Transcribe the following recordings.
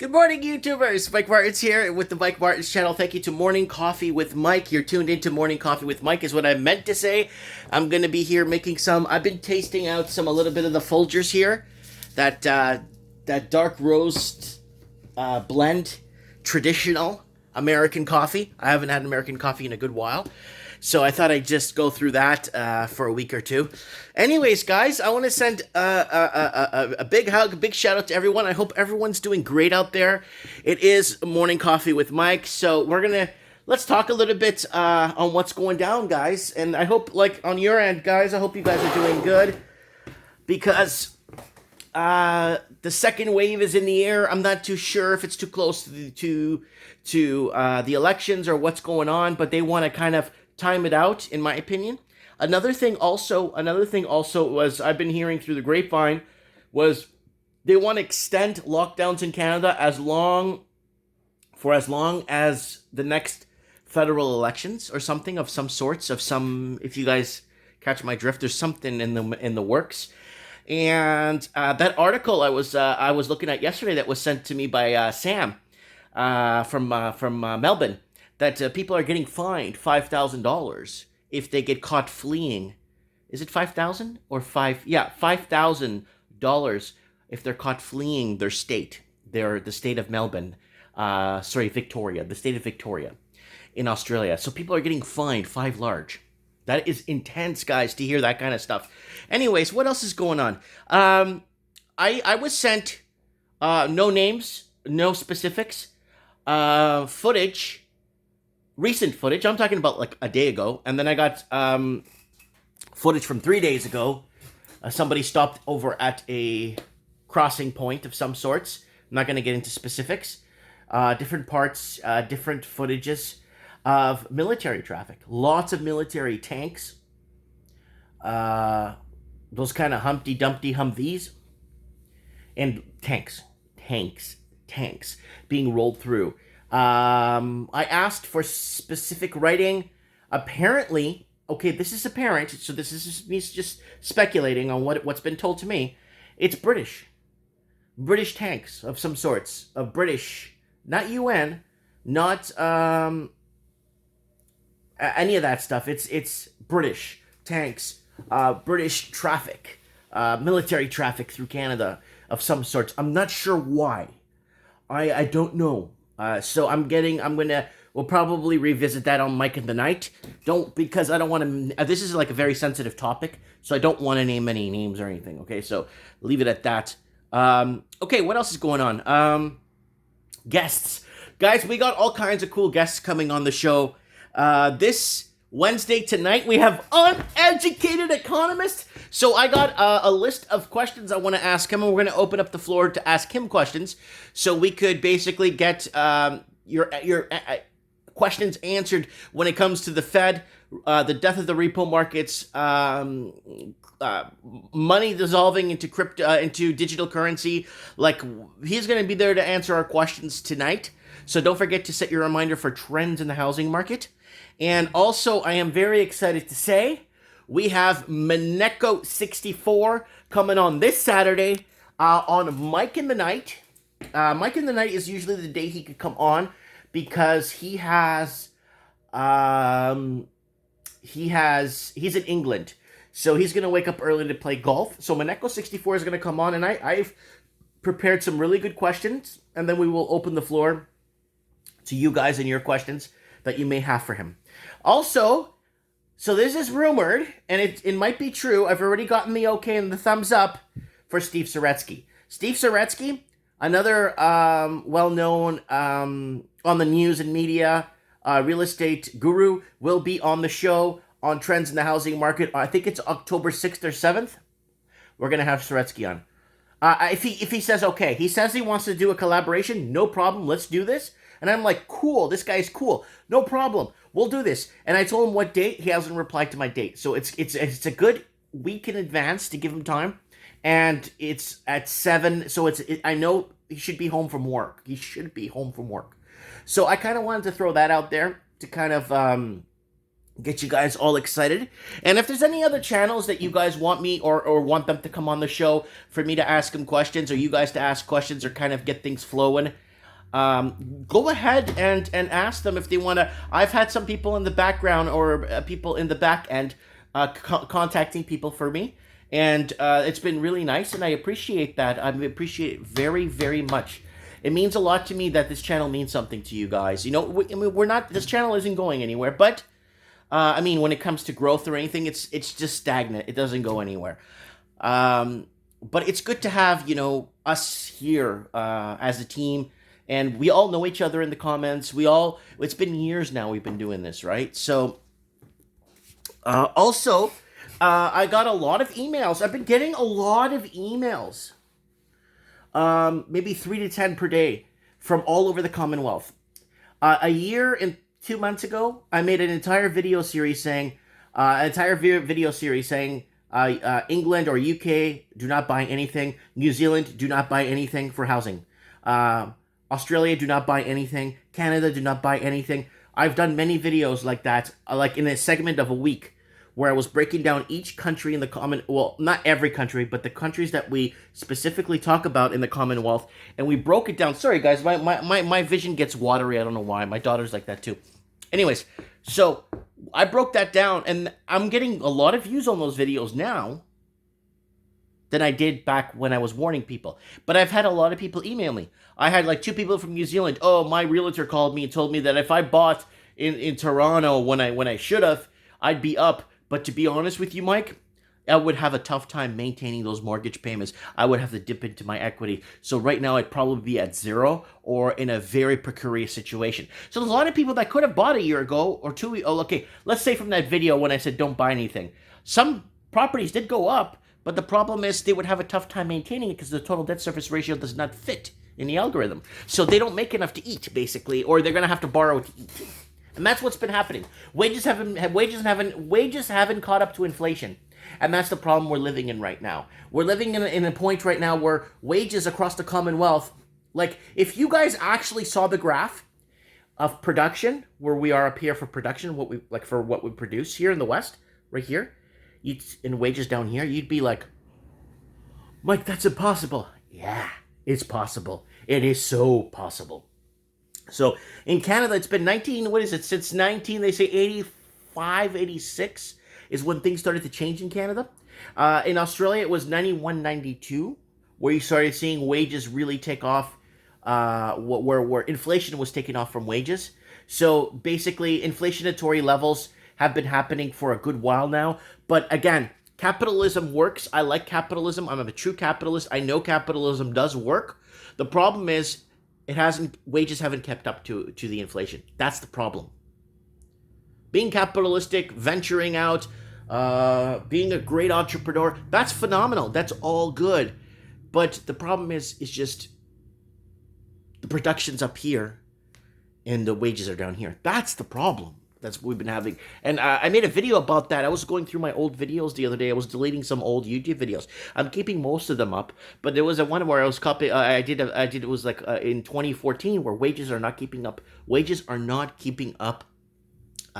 Good morning, YouTubers. Mike Martin's here with the Mike Martin's channel. Thank you to Morning Coffee with Mike. You're tuned into Morning Coffee with Mike is what I meant to say. I'm going to be here making some, I've been tasting out a little bit of the Folgers here. That dark roast blend, traditional American coffee. I haven't had American coffee in a good while. So I thought I'd just go through that for a week or two. Anyways, guys, I want to send a big hug, a big shout out to everyone. I hope everyone's doing great out there. It is Morning Coffee with Mike, so let's talk a little bit on what's going down, guys. And I hope, like, on your end, guys, I hope you guys are doing good, because the second wave is in the air. I'm not too sure if it's too close to the elections or what's going on, but they want to kind of time it out, in my opinion. Another thing also was, I've been hearing through the grapevine, was they want to extend lockdowns in Canada as long as the next federal elections or something of some sorts, if you guys catch my drift, there's something in the works. And that article I was looking at yesterday that was sent to me by Sam from Melbourne, that people are getting fined $5,000 if they get caught fleeing. Is it 5,000 or five? Yeah, $5,000 if they're caught fleeing their state. The state of Melbourne. Victoria. The state of Victoria in Australia. So people are getting fined $5 large. That is intense, guys, to hear that kind of stuff. Anyways, what else is going on? I was sent no names, no specifics, recent footage. I'm talking about like a day ago. And then I got footage from 3 days ago. Somebody stopped over at a crossing point of some sorts. I'm not going to get into specifics. Different parts, different footages of military traffic. Lots of military tanks. Those kind of Humpty Dumpty Humvees. And tanks being rolled through. I asked for specific writing. Apparently, okay, this is apparent, so this is me just speculating on what's been told to me. It's British tanks of some sorts, of British, not UN, not any of that stuff. It's British tanks, British traffic, military traffic through Canada of some sorts. I'm not sure why. I don't know. So we'll probably revisit that on Mike in the Night. Because I don't want to, this is like a very sensitive topic, so I don't want to name any names or anything, okay? So leave it at that. Okay, what else is going on? Guests. Guys, we got all kinds of cool guests coming on the show. This Wednesday tonight, we have uneducated economist. So I got a list of questions I want to ask him, and we're going to open up the floor to ask him questions, so we could basically get your questions answered when it comes to the Fed, the death of the repo markets, money dissolving into crypto, into digital currency. Like, he's going to be there to answer our questions tonight. So don't forget to set your reminder for trends in the housing market. And also, I am very excited to say, we have Maneko64 coming on this Saturday on Mike in the Night. Mike in the Night is usually the day he could come on, because he's in England. So he's going to wake up early to play golf. So Maneko64 is going to come on, and I've prepared some really good questions, and then we will open the floor to you guys and your questions that you may have for him. Also, so this is rumored, and it might be true. I've already gotten the okay and the thumbs up for Steve Saretsky. Steve Saretsky, another well-known on the news and media real estate guru, will be on the show on trends in the housing market. I think it's October 6th or 7th. We're going to have Saretsky on. If he says okay, he says he wants to do a collaboration, no problem, let's do this. And I'm like, cool, this guy's cool, no problem, we'll do this. And I told him what date. He hasn't replied to my date, so it's a good week in advance to give him time. And it's at 7, so I know he should be home from work. So I kind of wanted to throw that out there to kind of get you guys all excited. And if there's any other channels that you guys want me or want them to come on the show for me to ask them questions, or you guys to ask questions, or kind of get things flowing, go ahead and ask them if they want to. I've had some people in the background or people in the back end contacting people for me, and it's been really nice, and I appreciate that. I appreciate it very, very much. It means a lot to me that this channel means something to you guys. You know, I mean, we're not. This channel isn't going anywhere, but I mean, when it comes to growth or anything, it's just stagnant. It doesn't go anywhere. But it's good to have, you know, us here as a team, and we all know each other in the comments. It's been years now we've been doing this, right? So, also, I got a lot of emails. I've been getting a lot of emails, maybe 3 to 10 per day from all over the Commonwealth. A year and 2 months ago, I made an entire video series saying, England or UK, do not buy anything. New Zealand, do not buy anything for housing. Australia, do not buy anything. Canada, do not buy anything. I've done many videos like that, like in a segment of a week, where I was breaking down each country in the well, not every country, but the countries that we specifically talk about in the Commonwealth, and we broke it down. Sorry, guys, my vision gets watery. I don't know why. My daughter's like that too. Anyways, so I broke that down, and I'm getting a lot of views on those videos now than I did back when I was warning people. But I've had a lot of people email me. I had like 2 people from New Zealand. Oh, my realtor called me and told me that if I bought in Toronto when I should have, I'd be up. But to be honest with you, Mike, I would have a tough time maintaining those mortgage payments. I would have to dip into my equity. So right now, I'd probably be at 0 or in a very precarious situation. So there's a lot of people that could have bought a year ago or 2 weeks. Oh, okay, let's say from that video when I said don't buy anything. Some properties did go up, but the problem is they would have a tough time maintaining it because the total debt service ratio does not fit in the algorithm. So they don't make enough to eat, basically, or they're going to have to borrow to eat. And that's what's been happening. Wages haven't caught up to inflation. And that's the problem we're living in right now. We're living in a point right now where wages across the Commonwealth, like if you guys actually saw the graph of production, where we are up here for production, what we produce here in the West, right here, in wages down here, you'd be like, Mike, that's impossible. Yeah, it's possible. It is so possible. So in Canada, it's been since they say 85, 86 is when things started to change in Canada. In Australia, it was 91, 92, where you started seeing wages really take off, where inflation was taking off from wages. So basically, inflationary levels have been happening for a good while now. But again, capitalism works. I like capitalism. I'm a true capitalist. I know capitalism does work. The problem is, wages haven't kept up to the inflation. That's the problem. Being capitalistic, venturing out, being a great entrepreneur, that's phenomenal. That's all good. But the problem is just the production's up here and the wages are down here. That's the problem. That's what we've been having. And I made a video about that. I was going through my old videos the other day. I was deleting some old YouTube videos. I'm keeping most of them up, but there was one where I was copying. It was like in 2014 where wages are not keeping up. Wages are not keeping up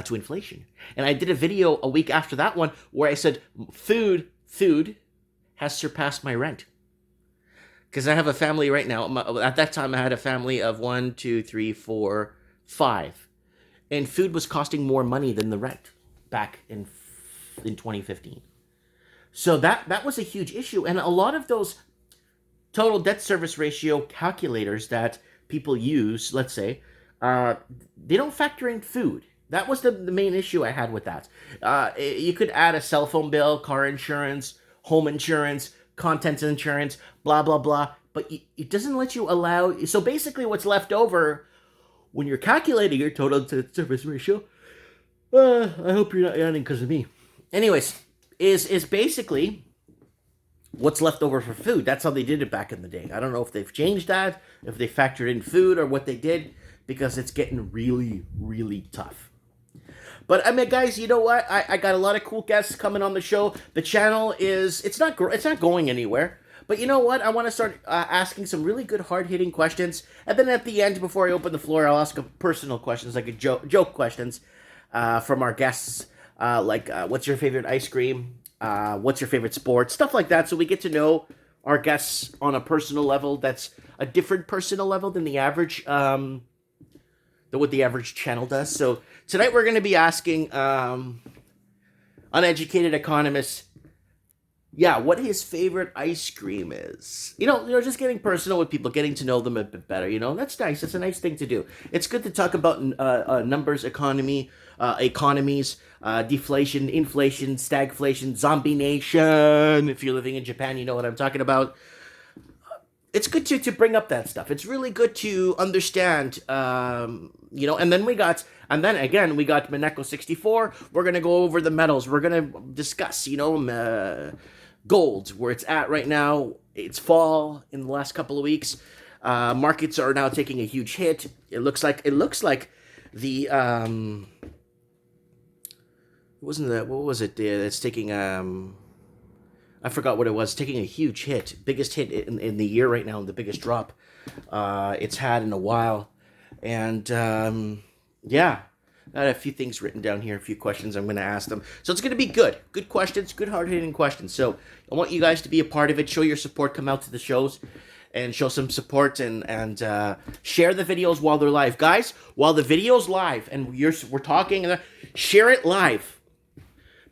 to inflation. And I did a video a week after that one where I said food has surpassed my rent. Because I have a family right now. At that time, I had a family of 1, 2, 3, 4, 5. And food was costing more money than the rent back in 2015. So that was a huge issue. And a lot of those total debt service ratio calculators that people use, let's say, they don't factor in food. That was the main issue I had with that. You could add a cell phone bill, car insurance, home insurance, contents insurance, blah, blah, blah. But it doesn't let you allow... So basically what's left over... When you're calculating your total debt service ratio, I hope you're not yawning because of me. Anyways, is basically what's left over for food. That's how they did it back in the day. I don't know if they've changed that, if they factored in food or what they did, because it's getting really, really tough. But I mean, guys, you know what? I got a lot of cool guests coming on the show. The channel it's not going anywhere. But you know what? I want to start asking some really good, hard-hitting questions. And then at the end, before I open the floor, I'll ask personal questions, like joke questions from our guests. What's your favorite ice cream? What's your favorite sport? Stuff like that, so we get to know our guests on a personal level that's a different personal level than the average, than what the average channel does. So tonight we're going to be asking uneducated economists, yeah, what his favorite ice cream is. Just getting personal with people, getting to know them a bit better. That's nice. It's a nice thing to do. It's good to talk about numbers, economies, deflation, inflation, stagflation, zombie nation. If you're living in Japan, you know what I'm talking about. It's good to bring up that stuff. It's really good to understand, and then we got Mineko 64. We're going to go over the metals. We're going to discuss, gold, where it's at right now. It's fall in the last couple of weeks. Markets are now taking a huge hit. It looks like the what was it? It's taking I forgot what it was. Taking a huge hit, biggest hit in the year right now, and the biggest drop it's had in a while. And yeah. I had a few things written down here, a few questions I'm going to ask them. So it's going to be good. Good questions, good hard-hitting questions. So I want you guys to be a part of it. Show your support. Come out to the shows and show some support and share the videos while they're live. Guys, while the video's live and we're talking, share it live.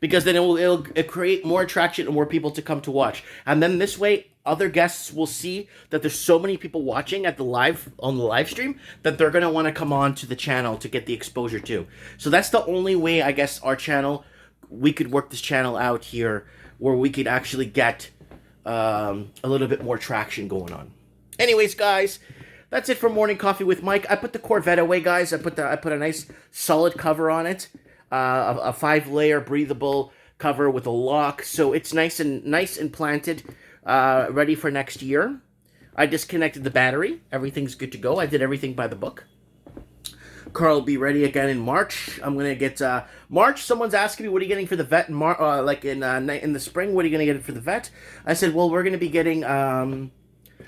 Because then it'll create more attraction and more people to come to watch. And then this way, other guests will see that there's so many people watching on the live stream that they're going to want to come on to the channel to get the exposure too. So that's the only way, I guess, we could work this channel out here where we could actually get a little bit more traction going on. Anyways, guys, that's it for Morning Coffee with Mike. I put the Corvette away, guys. I put a nice solid cover on it. A 5-layer breathable cover with a lock, so it's nice and planted, ready for next year. I disconnected the battery. Everything's good to go. I did everything by the book. Car will be ready again in March. I'm gonna get March. Someone's asking me, what are you getting for the vet in in the spring? What are you gonna get for the vet? I said, well, we're gonna be getting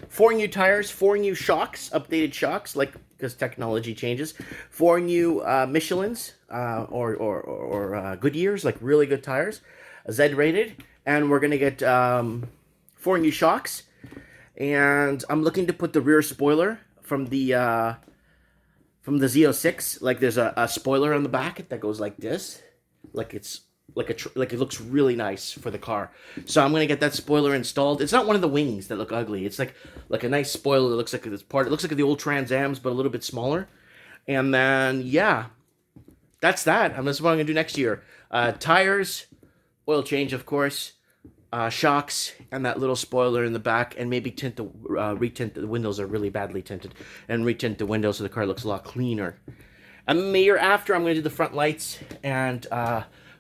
4 new tires, 4 new shocks, updated shocks, because technology changes. 4 new Michelins or Goodyears, really good tires, Z-rated, and we're gonna get 4 new shocks. And I'm looking to put the rear spoiler from the Z06. There's a spoiler on the back that goes like this, it looks really nice for the car. So I'm gonna get that spoiler installed. It's not one of the wings that look ugly. It's like a nice spoiler that looks like this part. It looks like the old Trans Ams, but a little bit smaller. And then that's that. That's what I'm gonna do next year. Tires, oil change, of course, shocks, and that little spoiler in the back, and maybe retint the windows are really badly tinted, and retint the windows so the car looks a lot cleaner. And the year after, I'm gonna do the front lights and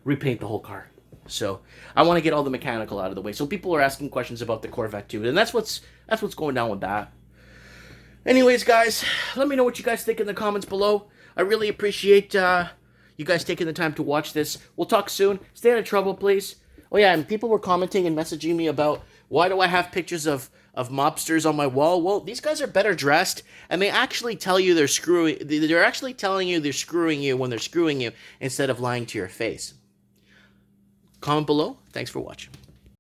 repaint the whole car. So I want to get all the mechanical out of the way. So people are asking questions about the Corvette too, and that's what's going down with that. Anyways, guys, let me know what you guys think in the comments below. I really appreciate you guys taking the time to watch this. We'll talk soon. Stay out of trouble, please. Oh yeah, and people were commenting and messaging me about why do I have pictures of mobsters on my wall. Well, these guys are better dressed, and they actually tell you they're actually telling you they're screwing you when they're screwing you instead of lying to your face. Comment below. Thanks for watching.